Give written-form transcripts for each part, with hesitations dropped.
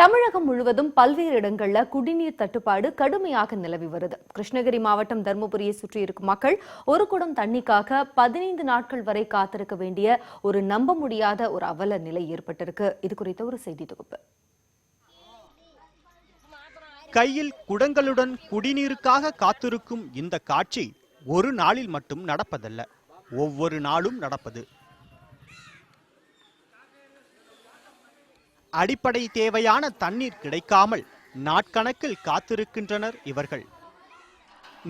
தமிழகம் முழுவதும் பல்வேறு இடங்கள்ல குடிநீர் தட்டுப்பாடு கடுமையாக நிலவி வருது. கிருஷ்ணகிரி மாவட்டம் தர்மபுரியை சுற்றி இருக்கும் மக்கள் ஒரு குடம் தண்ணிக்காக 15 நாட்கள் வரை காத்திருக்க வேண்டிய ஒரு நம்ப முடியாத ஒரு அவல நிலை ஏற்பட்டிருக்கு. இது குறித்த ஒரு செய்தி தொகுப்பு. கையில் குடங்களுடன் குடிநீருக்காக காத்திருக்கும் இந்த காட்சி ஒரு நாளில் மட்டும் நடப்பதல்ல, ஒவ்வொரு நாளும் நடப்பது. அடிப்படை தேவையான தண்ணீர் கிடைக்காமல் நாட்கணக்கில் காத்திருக்கின்றனர் இவர்கள்.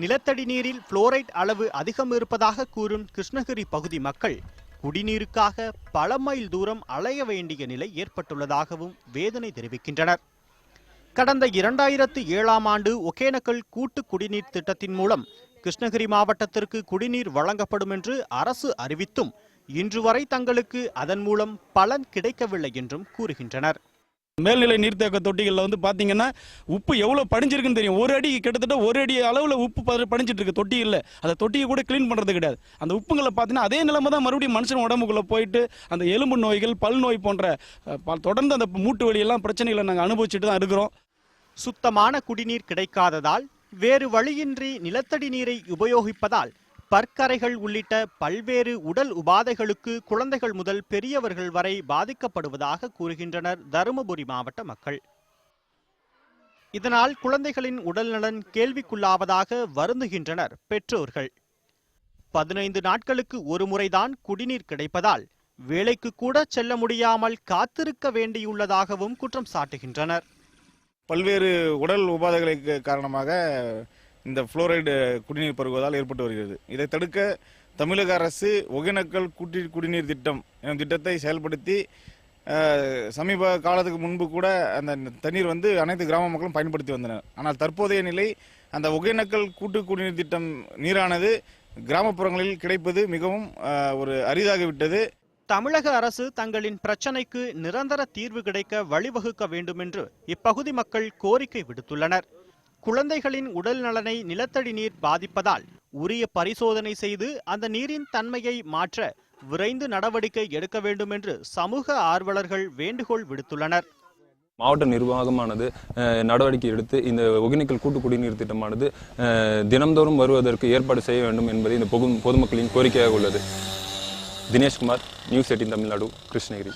நிலத்தடி நீரில் புளோரைட் அளவு அதிகம் இருப்பதாக கூறும் கிருஷ்ணகிரி பகுதி மக்கள் குடிநீருக்காக பல மைல் தூரம் அலைய வேண்டிய நிலை ஏற்பட்டுள்ளதாகவும் வேதனை தெரிவிக்கின்றனர். கடந்த 2007ஆம் ஆண்டு ஒகேனக்கல் கூட்டு குடிநீர் திட்டத்தின் மூலம் கிருஷ்ணகிரி மாவட்டத்திற்கு குடிநீர் வழங்கப்படும் என்று அரசு அறிவித்தும் இன்று வரை தங்களுக்கு அதன் மூலம் பலன் கிடைக்கவில்லை என்றும் கூறுகின்றனர். மேல்நிலை நீர்த்தேக்க தொட்டிகளில் பாத்தீங்கன்னா உப்பு எவ்வளவு படிஞ்சிருக்குன்னு தெரியும். ஒரு அடி கிட்டத்தட்ட ஒரு அடி அளவுல உப்பு படிஞ்சிட்டு இருக்கு தொட்டியில். அந்த தொட்டியை கூட கிளீன் பண்றது கிடையாது. அந்த உப்புங்களை பார்த்தீங்கன்னா அதே நிலைமை தான் மறுபடியும் மனுஷன் உடம்புக்குள்ள போயிட்டு அந்த எலும்பு நோய்கள், பல் நோய் போன்ற தொடர்ந்து அந்த மூட்டு வலி எல்லாம் பிரச்சனைகளை நாங்கள் அனுபவிச்சுட்டு தான் இருக்கிறோம். சுத்தமான குடிநீர் கிடைக்காததால் வேறு வழியின்றி நிலத்தடி நீரை உபயோகிப்பதால் பற்கரைகள் உள்ளிட்ட பல்வேறு உடல் உபாதைகளுக்கு குழந்தைகள் முதல் பெரியவர்கள் வரை பாதிக்கப்படுவதாக கூறுகின்றனர் தருமபுரி மாவட்ட மக்கள். இதனால் குழந்தைகளின் உடல்நலன் கேள்விக்குள்ளாவதாக வருந்துகின்றனர் பெற்றோர்கள். 15 நாட்களுக்கு ஒரு முறைதான் குடிநீர் கிடைப்பதால் வேலைக்கு கூட செல்ல முடியாமல் காத்திருக்க வேண்டியுள்ளதாகவும் குற்றம் சாட்டுகின்றனர். பல்வேறு உடல் உபாதைகளுக்கு காரணமாக இந்த புளோரைடு குடிநீர் பருகுவதால் ஏற்பட்டு வருகிறது. இதை தடுக்க தமிழக அரசு ஒகேனக்கல் கூட்டு குடிநீர் திட்டம் எனும் திட்டத்தை செயல்படுத்தி சமீப காலத்துக்கு முன்பு கூட அந்த தண்ணீர் அனைத்து கிராம மக்களும் பயன்படுத்தி வந்தனர். ஆனால் தற்போதைய நிலை அந்த ஒகேனக்கல் கூட்டு குடிநீர் திட்டம் நீரானது கிராமப்புறங்களில் கிடைப்பது மிகவும் ஒரு அரிதாகிவிட்டது. தமிழக அரசு தங்களின் பிரச்சனைக்கு நிரந்தர தீர்வு கிடைக்க வழிவகுக்க வேண்டும் என்று இப்பகுதி மக்கள் கோரிக்கை விடுத்துள்ளனர். குழந்தைகளின் உடல் நலனை நிலத்தடி நீர் பாதிப்பதால் உரிய பரிசோதனை செய்து அந்த நீரின் தன்மையை மாற்ற விரைந்து நடவடிக்கை எடுக்க வேண்டும் என்று சமூக ஆர்வலர்கள் வேண்டுகோள் விடுத்துள்ளனர். மாவட்ட நிர்வாகமானது நடவடிக்கை எடுத்து இந்த ஒகேனக்கல் கூட்டு குடிநீர் திட்டமானது தினம்தோறும் வருவதற்கு ஏற்பாடு செய்ய வேண்டும் என்பது இந்த பொதுமக்களின் கோரிக்கையாக உள்ளது. தினேஷ்குமார், நியூஸ் 18 தமிழ்நாடு, கிருஷ்ணகிரி.